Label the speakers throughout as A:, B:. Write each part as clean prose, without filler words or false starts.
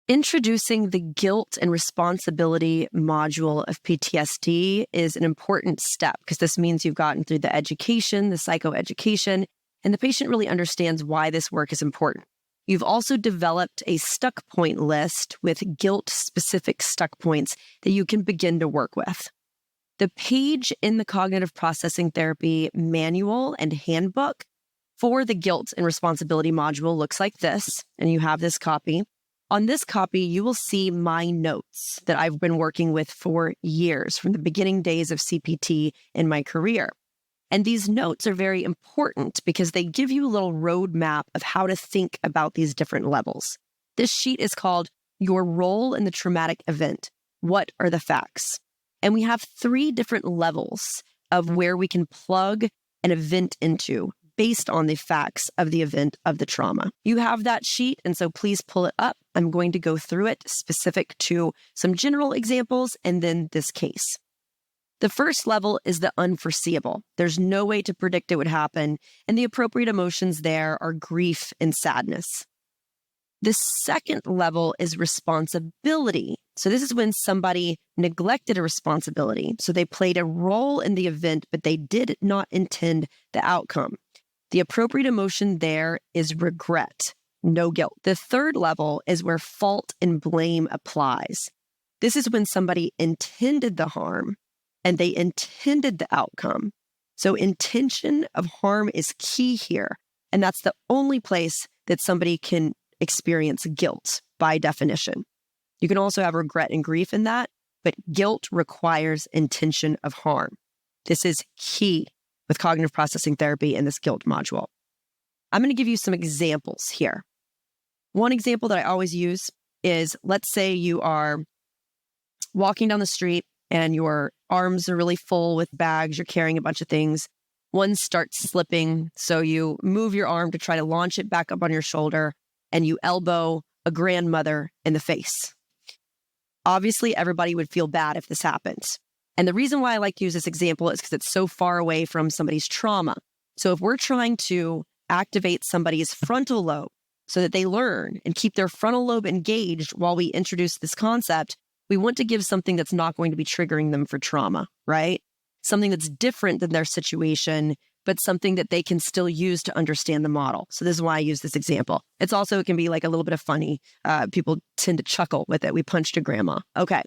A: Introducing the guilt and responsibility module of PTSD is an important step because this means you've gotten through the education, the psychoeducation, and the patient really understands why this work is important. You've also developed a stuck point list with guilt-specific stuck points that you can begin to work with. The page in the cognitive processing therapy manual and handbook for the guilt and responsibility module looks like this, and you have this copy. On this copy, you will see my notes that I've been working with for years, from the beginning days of CPT in my career. And these notes are very important because they give you a little roadmap of how to think about these different levels. This sheet is called Your Role in the Traumatic Event. What are the facts? And we have 3 different levels of where we can plug an event into based on the facts of the event of the trauma. You have that sheet, and so please pull it up. I'm going to go through it specific to some general examples and then this case. The first level is the unforeseeable. There's no way to predict it would happen, and the appropriate emotions there are grief and sadness. The second level is responsibility. So this is when somebody neglected a responsibility. So they played a role in the event, but they did not intend the outcome. The appropriate emotion there is regret, no guilt. The third level is where fault and blame applies. This is when somebody intended the harm and they intended the outcome. So intention of harm is key here. And that's the only place that somebody can experience guilt by definition. You can also have regret and grief in that, but guilt requires intention of harm. This is key with cognitive processing therapy in this guilt module. I'm going to give you some examples here. One example that I always use is, let's say you are walking down the street and your arms are really full with bags, you're carrying a bunch of things. One starts slipping, so you move your arm to try to launch it back up on your shoulder, and you elbow a grandmother in the face. Obviously, everybody would feel bad if this happens. And the reason why I like to use this example is because it's so far away from somebody's trauma. So if we're trying to activate somebody's frontal lobe so that they learn and keep their frontal lobe engaged while we introduce this concept, we want to give something that's not going to be triggering them for trauma, right? Something that's different than their situation, but something that they can still use to understand the model. So this is why I use this example. It can be like a little bit of funny. People tend to chuckle with it. We punched a grandma. Okay.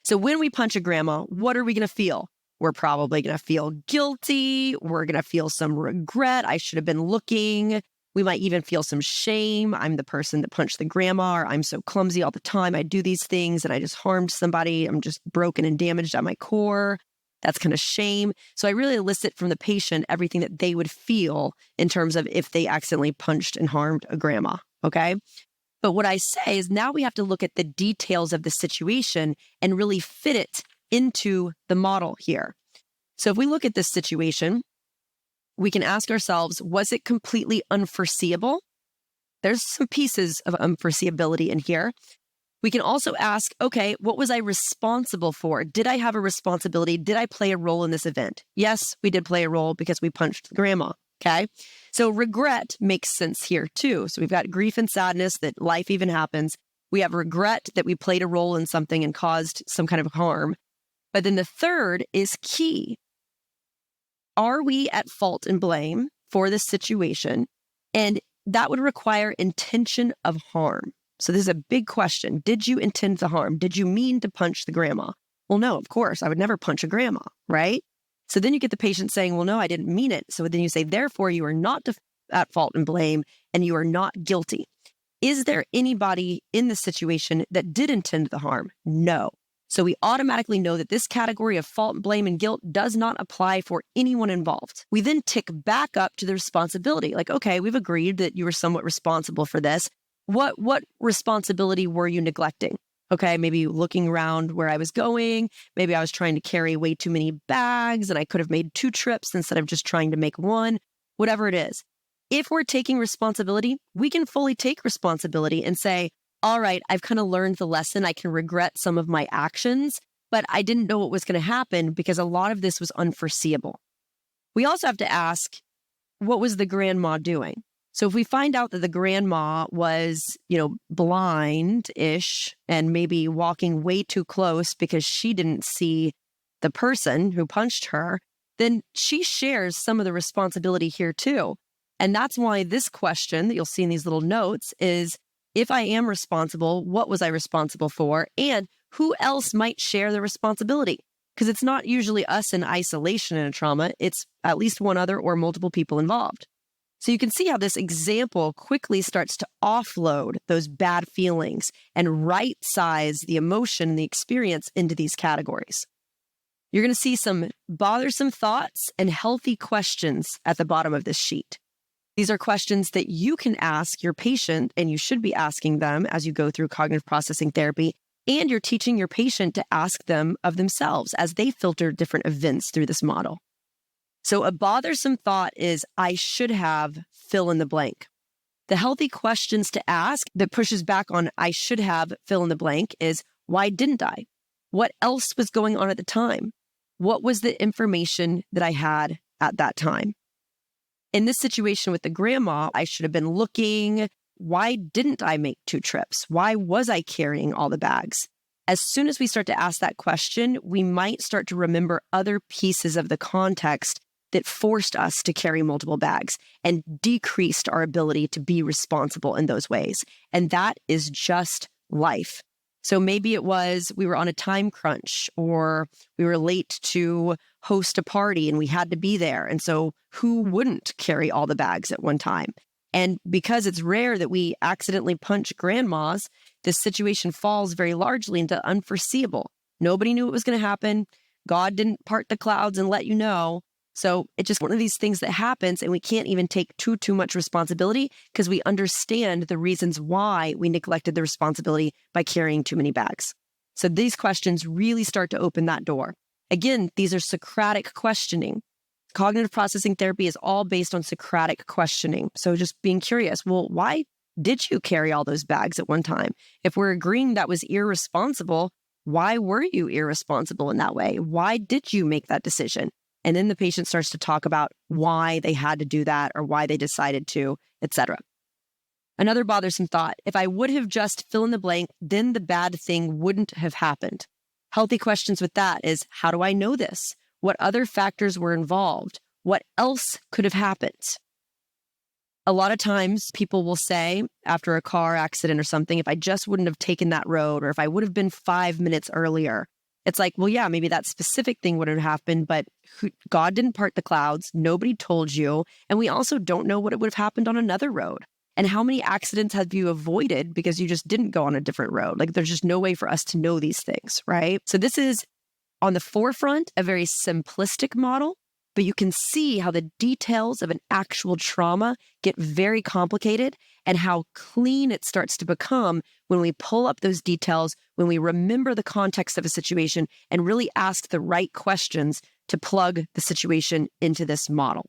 A: So when we punch a grandma, what are we going to feel? We're probably going to feel guilty. We're going to feel some regret. I should have been looking. We might even feel some shame. I'm the person that punched the grandma, or I'm so clumsy all the time. I do these things and I just harmed somebody. I'm just broken and damaged at my core. That's kind of shame. So I really elicit from the patient everything that they would feel in terms of if they accidentally punched and harmed a grandma. Okay. But what I say is now we have to look at the details of the situation and really fit it into the model here. So if we look at this situation, we can ask ourselves, was it completely unforeseeable? There's some pieces of unforeseeability in here. We can also ask, okay, what was I responsible for? Did I have a responsibility? Did I play a role in this event? Yes, we did play a role because we punched the grandma. Okay. So regret makes sense here too. So we've got grief and sadness that life even happens. We have regret that we played a role in something and caused some kind of harm. But then the third is key. Are we at fault and blame for this situation? And that would require intention of harm. So this is a big question. Did you intend the harm? Did you mean to punch the grandma? Well, no, of course. I would never punch a grandma, right? So then you get the patient saying, well, no, I didn't mean it. So then you say, therefore, you are not at fault and blame, and you are not guilty. Is there anybody in the situation that did intend the harm? No. So we automatically know that this category of fault, blame, and guilt does not apply for anyone involved. We then tick back up to the responsibility. Like, okay, we've agreed that you were somewhat responsible for this. What responsibility were you neglecting? Okay, maybe looking around where I was going. Maybe I was trying to carry way too many bags and I could have made 2 trips instead of just trying to make 1, whatever it is. If we're taking responsibility, we can fully take responsibility and say, all right, I've kind of learned the lesson. I can regret some of my actions, but I didn't know what was going to happen because a lot of this was unforeseeable. We also have to ask, what was the grandma doing? So if we find out that the grandma was, blind-ish and maybe walking way too close because she didn't see the person who punched her, then she shares some of the responsibility here too. And that's why this question that you'll see in these little notes is, if I am responsible, what was I responsible for? And who else might share the responsibility? Because it's not usually us in isolation in a trauma. It's at least one other or multiple people involved. So you can see how this example quickly starts to offload those bad feelings and right-size the emotion and the experience into these categories. You're going to see some bothersome thoughts and healthy questions at the bottom of this sheet. These are questions that you can ask your patient, and you should be asking them as you go through cognitive processing therapy, and you're teaching your patient to ask them of themselves as they filter different events through this model. So a bothersome thought is, I should have fill in the blank. The healthy questions to ask that pushes back on I should have fill in the blank is, why didn't I? What else was going on at the time? What was the information that I had at that time? In this situation with the grandma, I should have been looking. Why didn't I make 2 trips? Why was I carrying all the bags? As soon as we start to ask that question, we might start to remember other pieces of the context that forced us to carry multiple bags and decreased our ability to be responsible in those ways. And that is just life. So maybe it was we were on a time crunch, or we were late to host a party and we had to be there. And so who wouldn't carry all the bags at one time? And because it's rare that we accidentally punch grandmas, this situation falls very largely into unforeseeable. Nobody knew it was going to happen. God didn't part the clouds and let you know. So it's just one of these things that happens, and we can't even take too much responsibility because we understand the reasons why we neglected the responsibility by carrying too many bags. So these questions really start to open that door. Again, these are Socratic questioning. Cognitive processing therapy is all based on Socratic questioning. So just being curious, well, why did you carry all those bags at one time? If we're agreeing that was irresponsible, why were you irresponsible in that way? Why did you make that decision? And then the patient starts to talk about why they had to do that or why they decided to, etc. Another bothersome thought, if I would have just fill in the blank, then the bad thing wouldn't have happened. Healthy questions with that is, how do I know this? What other factors were involved? What else could have happened? A lot of times people will say after a car accident or something, if I just wouldn't have taken that road, or if I would have been 5 minutes earlier, it's like, well, yeah, maybe that specific thing would have happened, but God didn't part the clouds. Nobody told you. And we also don't know what it would have happened on another road. And how many accidents have you avoided because you just didn't go on a different road? Like, there's just no way for us to know these things, right? So this is on the forefront a very simplistic model, but you can see how the details of an actual trauma get very complicated and how clean it starts to become when we pull up those details, when we remember the context of a situation and really ask the right questions to plug the situation into this model.